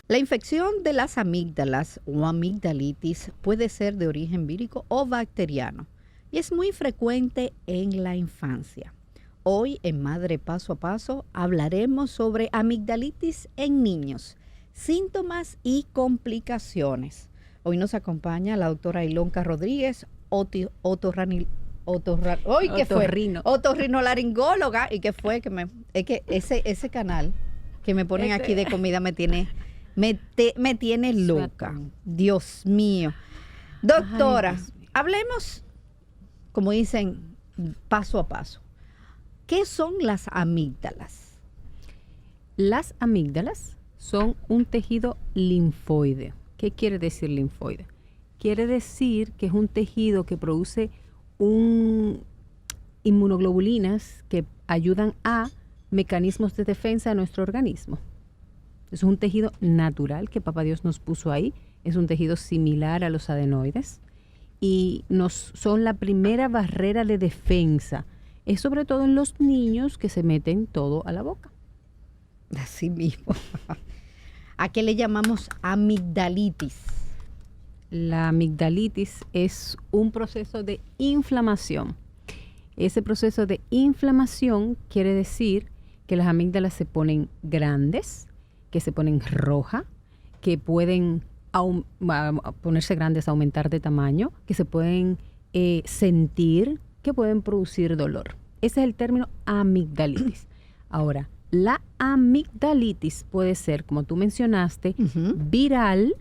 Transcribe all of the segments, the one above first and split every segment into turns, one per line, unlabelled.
La infección de las amígdalas o amigdalitis puede ser de origen vírico o bacteriano y es muy frecuente en la infancia. Hoy en Madre Paso a Paso hablaremos sobre amigdalitis en niños, síntomas y complicaciones. Hoy nos acompaña la doctora Ilonka Rodríguez, otorrinolaringóloga. ¿Y qué fue? Es que ese canal que me ponen aquí de comida me tiene loca. Dios mío. Doctora, hablemos, como dicen, paso a paso. ¿Qué son las amígdalas?
Las amígdalas son un tejido linfoide. ¿Qué quiere decir linfoide? Quiere decir que es un tejido que produce inmunoglobulinas que ayudan a mecanismos de defensa de nuestro organismo. Es un tejido natural que Papá Dios nos puso ahí. Es un tejido similar a los adenoides y son la primera barrera de defensa. Es sobre todo en los niños que se meten todo a la boca.
Así mismo. ¿A qué le llamamos amigdalitis?
La amigdalitis es un proceso de inflamación. Ese proceso de inflamación quiere decir que las amígdalas se ponen grandes, que se ponen rojas, que pueden ponerse grandes, aumentar de tamaño, que se pueden sentir, que pueden producir dolor. Ese es el término amigdalitis. Ahora, la amigdalitis puede ser, como tú mencionaste, viral,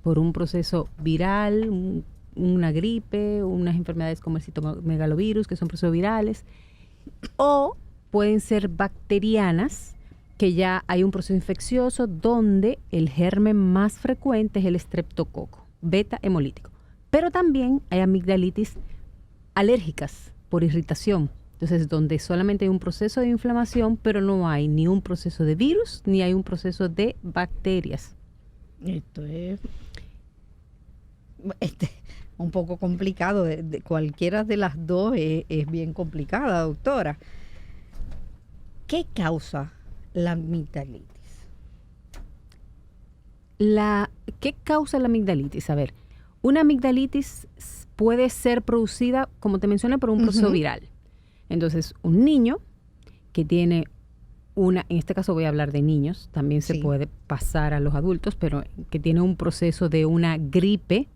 por un proceso viral, una gripe, unas enfermedades como el citomegalovirus, que son procesos virales, o pueden ser bacterianas, que ya hay un proceso infeccioso donde el germen más frecuente es el estreptococo, beta hemolítico. Pero también hay amigdalitis alérgicas por irritación. Entonces, donde solamente hay un proceso de inflamación, pero no hay ni un proceso de virus, ni hay un proceso de bacterias.
Esto es un poco complicado. De cualquiera de las dos es bien complicada, doctora. ¿Qué causa la amigdalitis?
¿Qué causa la amigdalitis? A ver, una amigdalitis puede ser producida, como te mencioné, por un proceso viral. Entonces, un niño que tiene en este caso voy a hablar de niños, también se puede pasar a los adultos, pero que tiene un proceso de una gripe,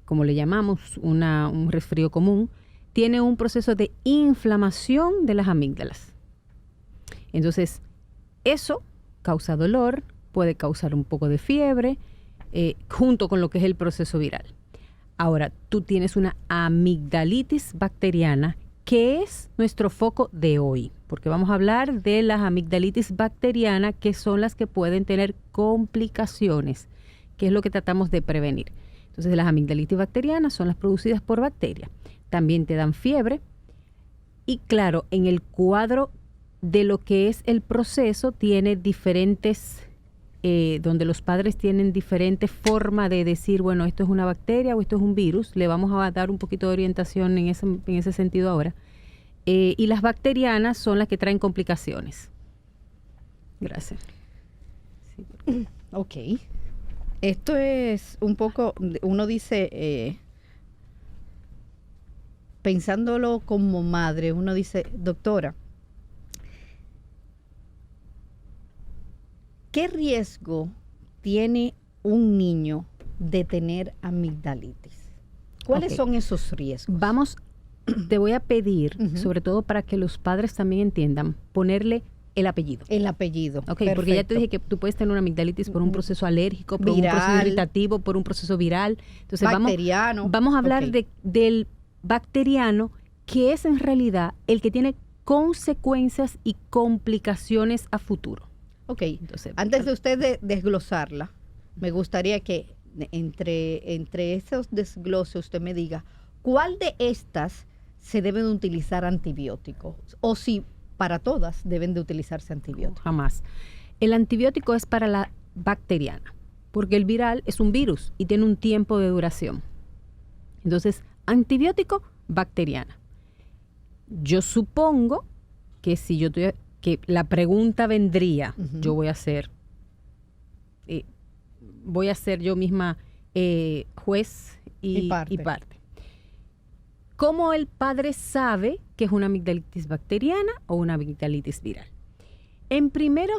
como le llamamos, un resfrío común, tiene un proceso de inflamación de las amígdalas. Entonces, eso causa dolor, puede causar un poco de fiebre, junto con lo que es el proceso viral. Ahora, tú tienes una amigdalitis bacteriana, que es nuestro foco de hoy, porque vamos a hablar de las amigdalitis bacterianas, que son las que pueden tener complicaciones, que es lo que tratamos de prevenir. Entonces, las amigdalitis bacterianas son las producidas por bacterias. También te dan fiebre y, claro, en el cuadro de lo que es el proceso tiene diferentes, donde los padres tienen diferentes formas de decir, bueno, esto es una bacteria o esto es un virus. Le vamos a dar un poquito de orientación en ese sentido ahora. Y las bacterianas son las que traen complicaciones. Gracias.
Sí. Ok. Esto es un poco, uno dice, pensándolo como madre, uno dice, doctora, ¿qué riesgo tiene un niño de tener amigdalitis? ¿Cuáles son esos riesgos?
Te voy a pedir, sobre todo para que los padres también entiendan, ponerle el apellido.
El apellido.
Ok, porque ya te dije que tú puedes tener una amigdalitis por un proceso alérgico, por un proceso irritativo, por un proceso viral. Entonces,
bacteriano.
Vamos a hablar del bacteriano, que es en realidad el que tiene consecuencias y complicaciones a futuro.
Ok, entonces, antes de usted desglosarla, me gustaría que entre esos desgloses usted me diga cuál de estas se deben utilizar antibióticos o si para todas deben de utilizarse antibióticos.
Jamás. El antibiótico es para la bacteriana, porque el viral es un virus y tiene un tiempo de duración. Entonces, antibiótico, bacteriana. Yo supongo que si yo que la pregunta vendría, yo voy a hacer voy a ser yo misma juez y parte. ¿Cómo el padre sabe que es una amigdalitis bacteriana o una amigdalitis viral? En primera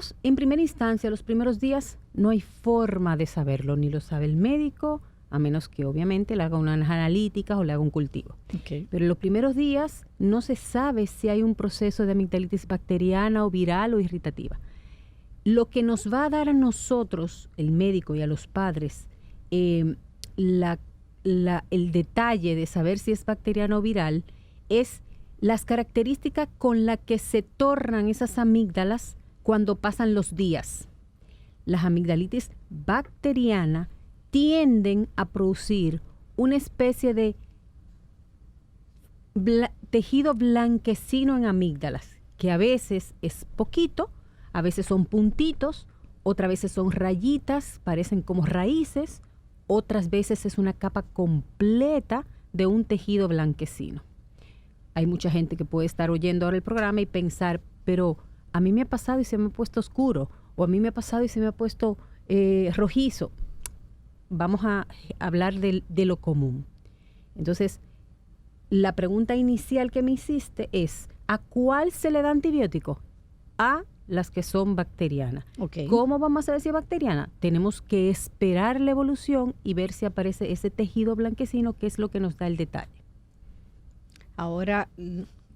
instancia, los primeros días, no hay forma de saberlo, ni lo sabe el médico, a menos que obviamente le haga unas analíticas o le haga un cultivo.
Okay.
Pero en los primeros días no se sabe si hay un proceso de amigdalitis bacteriana o viral o irritativa. Lo que nos va a dar a nosotros, el médico y a los padres, el detalle de saber si es bacteriano o viral es las características con las que se tornan esas amígdalas cuando pasan los días. Las amigdalitis bacterianas tienden a producir una especie de tejido blanquecino en amígdalas, que a veces es poquito, a veces son puntitos, otras veces son rayitas, parecen como raíces, otras veces es una capa completa de un tejido blanquecino. Hay mucha gente que puede estar oyendo ahora el programa y pensar, pero a mí me ha pasado y se me ha puesto oscuro, o a mí me ha pasado y se me ha puesto rojizo. Vamos a hablar de lo común. Entonces, la pregunta inicial que me hiciste es, ¿a cuál se le da antibiótico? A las que son bacterianas.
Okay.
¿Cómo vamos a saber si es bacteriana? Tenemos que esperar la evolución y ver si aparece ese tejido blanquecino, que es lo que nos da el detalle.
Ahora,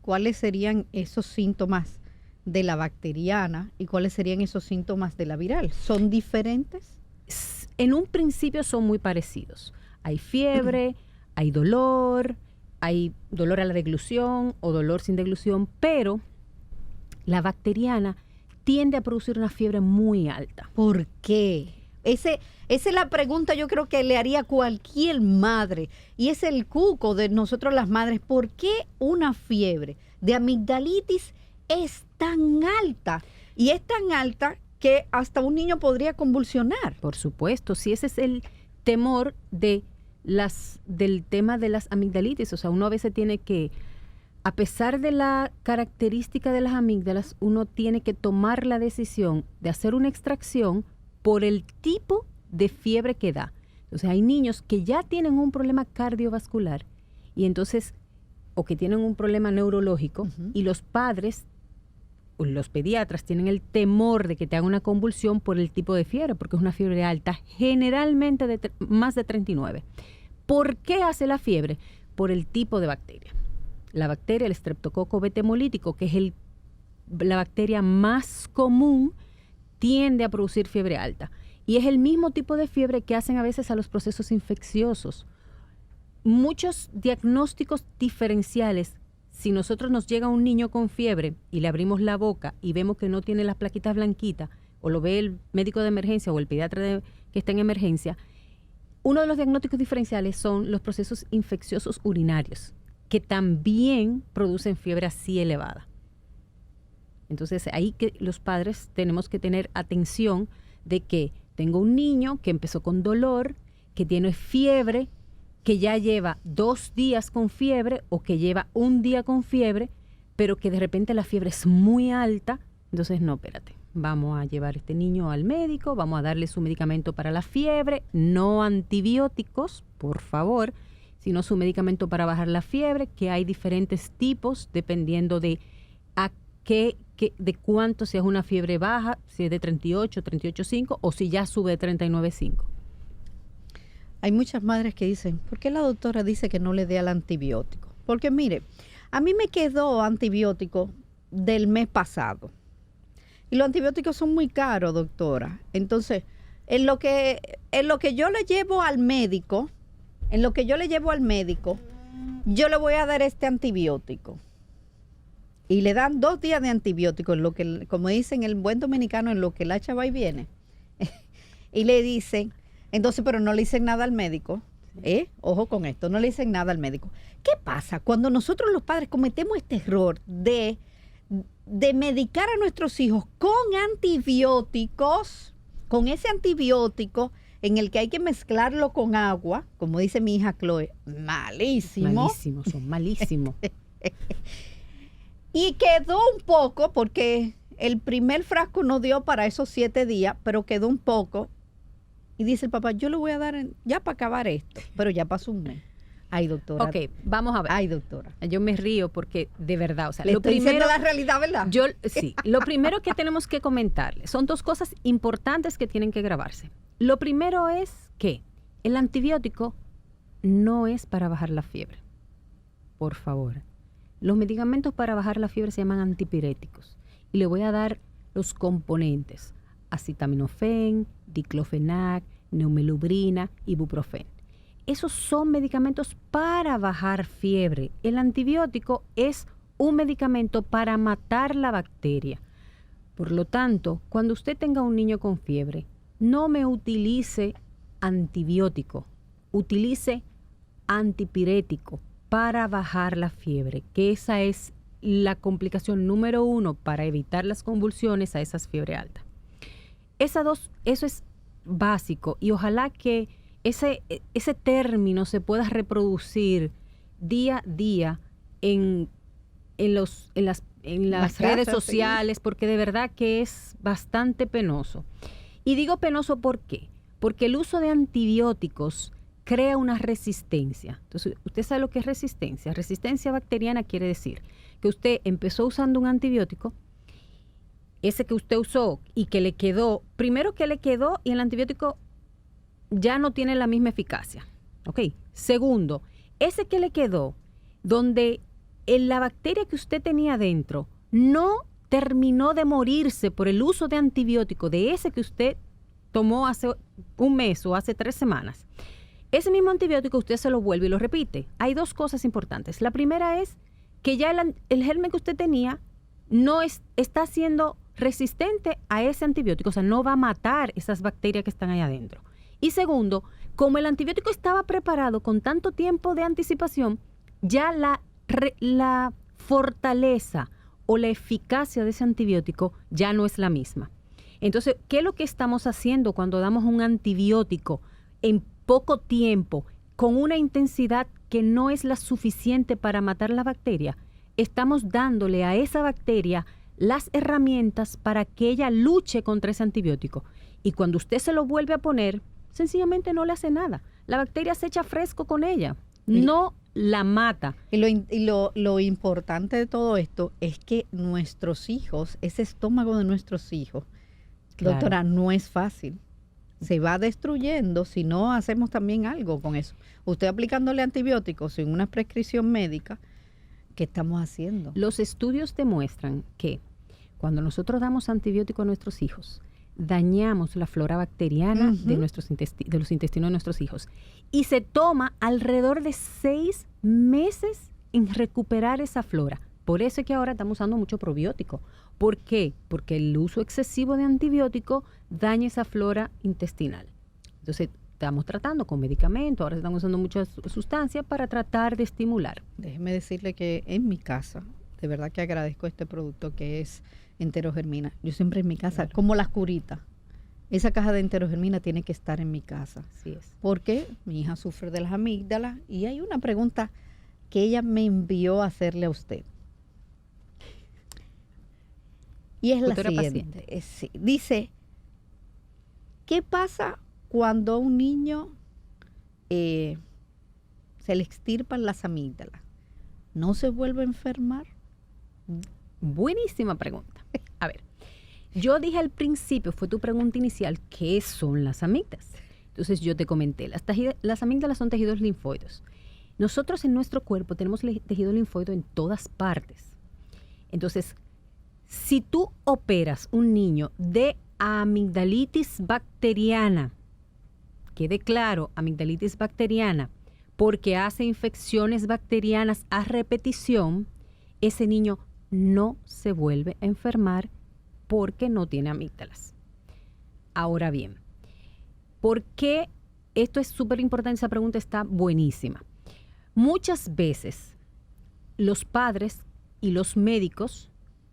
¿cuáles serían esos síntomas de la bacteriana y cuáles serían esos síntomas de la viral? ¿Son diferentes?
En un principio son muy parecidos. Hay fiebre, hay dolor a la deglución o dolor sin deglución, pero la bacteriana tiende a producir una fiebre muy alta.
¿Por qué? Esa es la pregunta yo creo que le haría cualquier madre. Y es el cuco de nosotros las madres. ¿Por qué una fiebre de amigdalitis es tan alta? Y es tan alta que hasta un niño podría convulsionar.
Por supuesto, si ese es el temor del tema de las amigdalitis. O sea, uno a veces tiene que, a pesar de la característica de las amígdalas, uno tiene que tomar la decisión de hacer una extracción por el tipo de fiebre que da. Entonces, hay niños que ya tienen un problema cardiovascular y entonces, o que tienen un problema neurológico, y los padres o los pediatras tienen el temor de que te haga una convulsión por el tipo de fiebre, porque es una fiebre alta, generalmente de más de 39. ¿Por qué hace la fiebre? Por el tipo de bacteria. La bacteria, el Streptococcus beta-hemolítico, que es la bacteria más común, tiende a producir fiebre alta. Y es el mismo tipo de fiebre que hacen a veces a los procesos infecciosos. Muchos diagnósticos diferenciales, si nosotros nos llega un niño con fiebre y le abrimos la boca y vemos que no tiene las plaquitas blanquitas, o lo ve el médico de emergencia o el pediatra que está en emergencia, uno de los diagnósticos diferenciales son los procesos infecciosos urinarios, que también producen fiebre así elevada. Entonces, ahí que los padres tenemos que tener atención de que tengo un niño que empezó con dolor, que tiene fiebre, que ya lleva 2 días con fiebre o que lleva 1 día con fiebre, pero que de repente la fiebre es muy alta. Entonces, no, espérate, vamos a llevar a este niño al médico, vamos a darle su medicamento para la fiebre, no antibióticos, por favor, sino su medicamento para bajar la fiebre, que hay diferentes tipos dependiendo de de cuánto, si es una fiebre baja, si es de 38, 38.5 o si ya sube de 39.5.
Hay muchas madres que dicen, ¿por qué la doctora dice que no le dé al antibiótico? Porque mire, a mí me quedó antibiótico del mes pasado. Y los antibióticos son muy caros, doctora. Entonces, en lo que yo le llevo al médico, yo le voy a dar este antibiótico. Y le dan 2 días de antibiótico, en lo que, como dicen el buen dominicano, en lo que la chava y viene. Y le dicen, entonces, pero no le dicen nada al médico. Ojo con esto, no le dicen nada al médico. ¿Qué pasa cuando nosotros los padres cometemos este error de medicar a nuestros hijos con antibióticos, con ese antibiótico en el que hay que mezclarlo con agua, como dice mi hija Chloe, malísimo.
Malísimos, son malísimos.
Y quedó un poco, porque el primer frasco no dio para esos 7 días, pero quedó un poco. Y dice el papá, yo le voy a dar ya para acabar esto, pero ya pasó un mes. Ay, doctora.
Ok, vamos a ver.
Ay, doctora.
Yo me río porque de verdad, o sea,
Le
lo
estoy
primero,
diciendo la realidad, ¿verdad?
Sí, lo primero que tenemos que comentarle son dos cosas importantes que tienen que grabarse. Lo primero es que el antibiótico no es para bajar la fiebre. Por favor. Los medicamentos para bajar la fiebre se llaman antipiréticos. Y le voy a dar los componentes: acetaminofén, diclofenac, neumelubrina, ibuprofeno. Esos son medicamentos para bajar fiebre. El antibiótico es un medicamento para matar la bacteria. Por lo tanto, cuando usted tenga un niño con fiebre, no me utilice antibiótico, utilice antipirético para bajar la fiebre, que esa es la complicación número 1 para evitar las convulsiones a esas fiebres altas. Eso es básico, y ojalá que ese término se pueda reproducir día a día en las redes sociales, sí, porque de verdad que es bastante penoso. Y digo penoso ¿por qué? Porque el uso de antibióticos crea una resistencia. Entonces, usted sabe lo que es resistencia. Resistencia bacteriana quiere decir que usted empezó usando un antibiótico, ese que usted usó y que le quedó, primero que le quedó y el antibiótico ya no tiene la misma eficacia. ¿Ok? Segundo, ese que le quedó, donde la bacteria que usted tenía dentro no terminó de morirse por el uso de antibiótico de ese que usted tomó hace un mes o hace 3 semanas. Ese mismo antibiótico usted se lo vuelve y lo repite. Hay dos cosas importantes. La primera es que ya el germen que usted tenía no está siendo resistente a ese antibiótico, o sea, no va a matar esas bacterias que están ahí adentro. Y segundo, como el antibiótico estaba preparado con tanto tiempo de anticipación, ya la fortaleza o la eficacia de ese antibiótico ya no es la misma. Entonces, ¿qué es lo que estamos haciendo cuando damos un antibiótico en poco tiempo, con una intensidad que no es la suficiente para matar la bacteria? Estamos dándole a esa bacteria las herramientas para que ella luche contra ese antibiótico. Y cuando usted se lo vuelve a poner, sencillamente no le hace nada. La bacteria se echa fresco con ella, no la mata.
Y lo importante de todo esto es que nuestros hijos, ese estómago de nuestros hijos, claro, doctora, no es fácil. Se va destruyendo si no hacemos también algo con eso. Usted aplicándole antibióticos sin una prescripción médica, ¿qué estamos haciendo?
Los estudios demuestran que cuando nosotros damos antibióticos a nuestros hijos, dañamos la flora bacteriana de los intestinos de nuestros hijos. Y se toma alrededor de 6 meses en recuperar esa flora. Por eso es que ahora estamos usando mucho probiótico. ¿Por qué? Porque el uso excesivo de antibiótico daña esa flora intestinal. Entonces, estamos tratando con medicamentos, ahora estamos usando muchas sustancias para tratar de estimular.
Déjeme decirle que en mi casa, de verdad que agradezco este producto que es enterogermina. Yo siempre en mi casa, claro, como las curitas, esa caja de enterogermina tiene que estar en mi casa.
Así es.
Porque mi hija sufre de las amígdalas y hay una pregunta que ella me envió a hacerle a usted. Y es la siguiente. Sí, dice, ¿qué pasa cuando a un niño se le extirpan las amígdalas? ¿No se vuelve a enfermar?
Buenísima pregunta. A ver, yo dije al principio, fue tu pregunta inicial, ¿qué son las amígdalas? Entonces yo te comenté, las amígdalas son tejidos linfoides. Nosotros en nuestro cuerpo tenemos tejido linfoide en todas partes. Entonces, si tú operas un niño de amigdalitis bacteriana, quede claro, amigdalitis bacteriana, porque hace infecciones bacterianas a repetición, ese niño no se vuelve a enfermar porque no tiene amígdalas. Ahora bien, ¿por qué? Esto es súper importante, esa pregunta está buenísima. Muchas veces los padres y los médicos,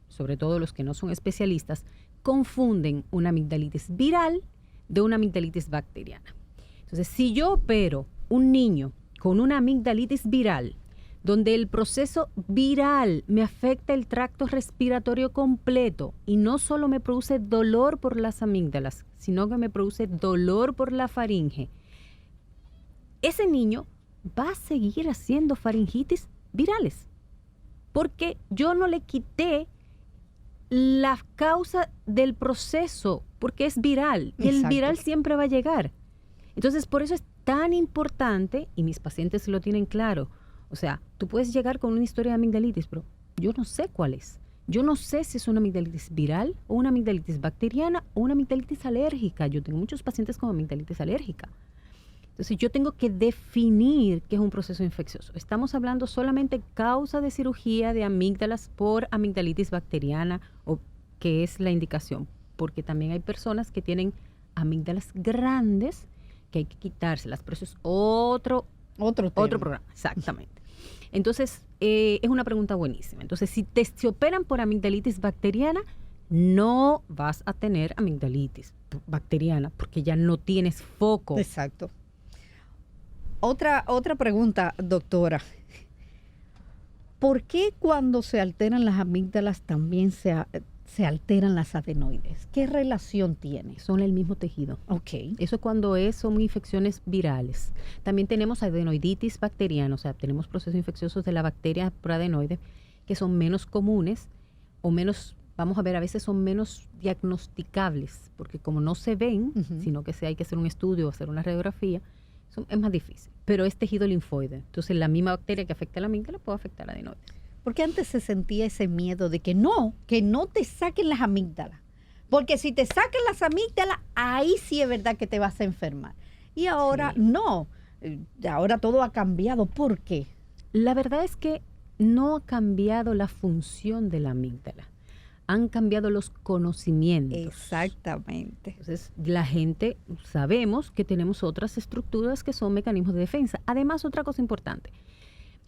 sobre todo los que no son especialistas, confunden una amigdalitis viral de una amigdalitis bacteriana. Entonces, si yo opero un niño con una amigdalitis viral, donde el proceso viral me afecta el tracto respiratorio completo y no solo me produce dolor por las amígdalas, sino que me produce dolor por la faringe, ese niño va a seguir haciendo faringitis virales, porque yo no le quité la causa del proceso, porque es viral, y el viral siempre va a llegar. Entonces, por eso es tan importante, y mis pacientes lo tienen claro, o sea, tú puedes llegar con una historia de amigdalitis, pero yo no sé cuál es. Yo no sé si es una amigdalitis viral o una amigdalitis bacteriana o una amigdalitis alérgica. Yo tengo muchos pacientes con amigdalitis alérgica. Entonces, yo tengo que definir qué es un proceso infeccioso. Estamos hablando solamente causa de cirugía de amígdalas por amigdalitis bacteriana, o que es la indicación, porque también hay personas que tienen amígdalas grandes que hay que quitárselas, pero eso es otro programa, exactamente. Entonces, es una pregunta buenísima. Entonces, si se operan por amigdalitis bacteriana, no vas a tener amigdalitis bacteriana porque ya no tienes foco.
Exacto. Otra pregunta, doctora. ¿Por qué cuando se alteran las amígdalas también se alteran las adenoides? ¿Qué relación tiene?
Son el mismo tejido.
Ok.
Eso es cuando son infecciones virales. También tenemos adenoiditis bacteriana, o sea, tenemos procesos infecciosos de la bacteria por adenoide que son menos comunes o menos, vamos a ver, a veces son menos diagnosticables, porque como no se ven, sino que hay que hacer un estudio o hacer una radiografía, es más difícil. Pero es tejido linfoide. Entonces, la misma bacteria que afecta a la amígdala puede afectar a la adenoide.
Porque antes se sentía ese miedo de que no te saquen las amígdalas. Porque si te sacan las amígdalas, ahí sí es verdad que te vas a enfermar. Y ahora no. Ahora todo ha cambiado. ¿Por qué?
La verdad es que no ha cambiado la función de la amígdala. Han cambiado los conocimientos.
Exactamente.
Entonces, la gente, sabemos que tenemos otras estructuras que son mecanismos de defensa. Además, otra cosa importante.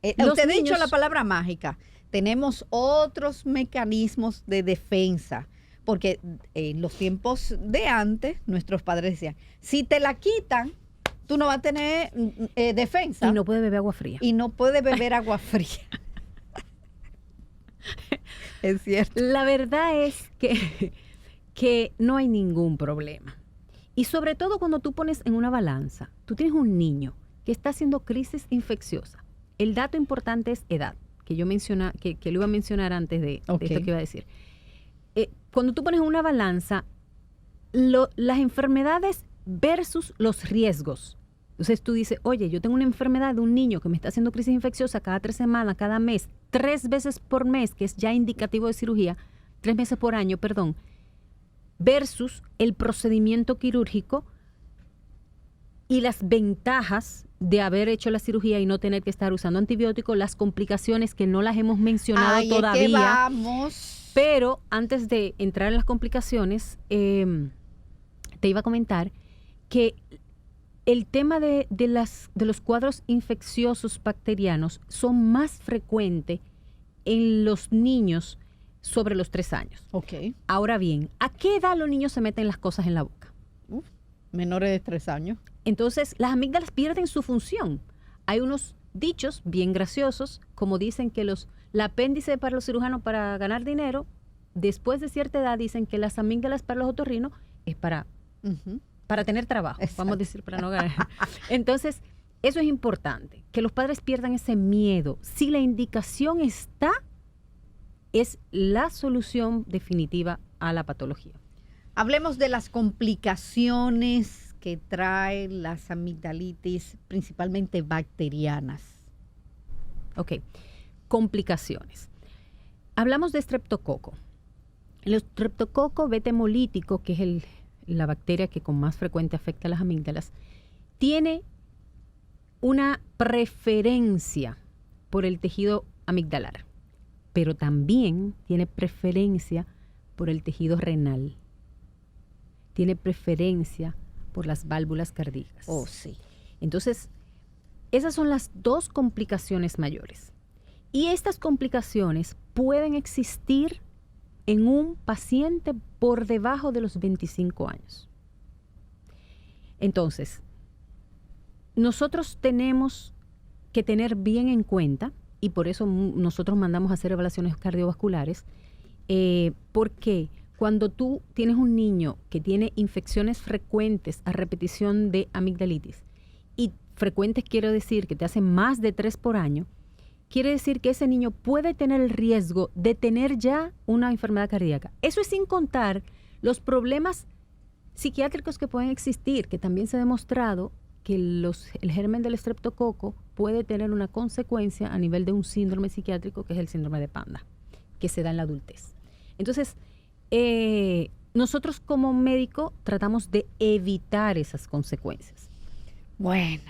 Usted ha dicho la palabra mágica. Tenemos otros mecanismos de defensa. Porque en los tiempos de antes, nuestros padres decían, si te la quitan, tú no vas a tener defensa.
Y no puedes beber agua fría.
Y no puedes beber agua fría. Es cierto.
La verdad es que no hay ningún problema. Y sobre todo cuando tú pones en una balanza, tú tienes un niño que está haciendo crisis infecciosa. El dato importante es edad, que yo que lo iba a mencionar antes de esto que iba a decir. Cuando tú pones en una balanza las enfermedades versus los riesgos. Entonces tú dices, oye, yo tengo una enfermedad de un niño que me está haciendo crisis infecciosa cada 3 semanas, cada mes, 3 veces por mes, que es ya indicativo de cirugía, 3 meses por año, perdón, versus el procedimiento quirúrgico y las ventajas de haber hecho la cirugía y no tener que estar usando antibióticos, las complicaciones que no las hemos mencionado todavía.
Es que vamos.
Pero antes de entrar en las complicaciones, te iba a comentar que el tema de los cuadros infecciosos bacterianos son más frecuentes en los niños sobre los 3 años.
Okay.
Ahora bien, ¿a qué edad los niños se meten las cosas en la boca?
Menores de 3 años.
Entonces, las amígdalas pierden su función. Hay unos dichos bien graciosos, como dicen que el apéndice para los cirujanos para ganar dinero, después de cierta edad dicen que las amígdalas para los otorrinos es para tener trabajo, vamos a decir, para no ganar. Entonces, eso es importante, que los padres pierdan ese miedo. Si la indicación está, es la solución definitiva a la patología.
Hablemos de las complicaciones que trae las amigdalitis, principalmente bacterianas.
Ok, complicaciones. Hablamos de estreptococo. El estreptococo beta hemolítico, que es la bacteria que con más frecuente afecta a las amígdalas, tiene una preferencia por el tejido amigdalar, pero también tiene preferencia por el tejido renal. Tiene preferencia por las válvulas cardíacas.
Oh, sí.
Entonces, esas son las 2 complicaciones mayores. Y estas complicaciones pueden existir en un paciente por debajo de los 25 años. Entonces, nosotros tenemos que tener bien en cuenta y por eso nosotros mandamos a hacer evaluaciones cardiovasculares, porque cuando tú tienes un niño que tiene infecciones frecuentes a repetición de amigdalitis, y frecuentes quiero decir que te hacen más de 3 por año, quiere decir que ese niño puede tener el riesgo de tener ya una enfermedad cardíaca. Eso es sin contar los problemas psiquiátricos que pueden existir, que también se ha demostrado que el germen del estreptococo puede tener una consecuencia a nivel de un síndrome psiquiátrico, que es el síndrome de Panda, que se da en la adultez. Entonces, nosotros como médico tratamos de evitar esas consecuencias.
Bueno,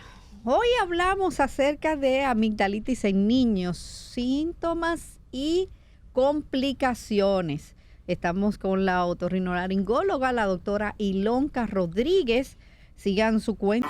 hoy hablamos acerca de amigdalitis en niños, síntomas y complicaciones. Estamos con la otorrinolaringóloga, la doctora Ilonka Rodríguez. Sigan su cuenta.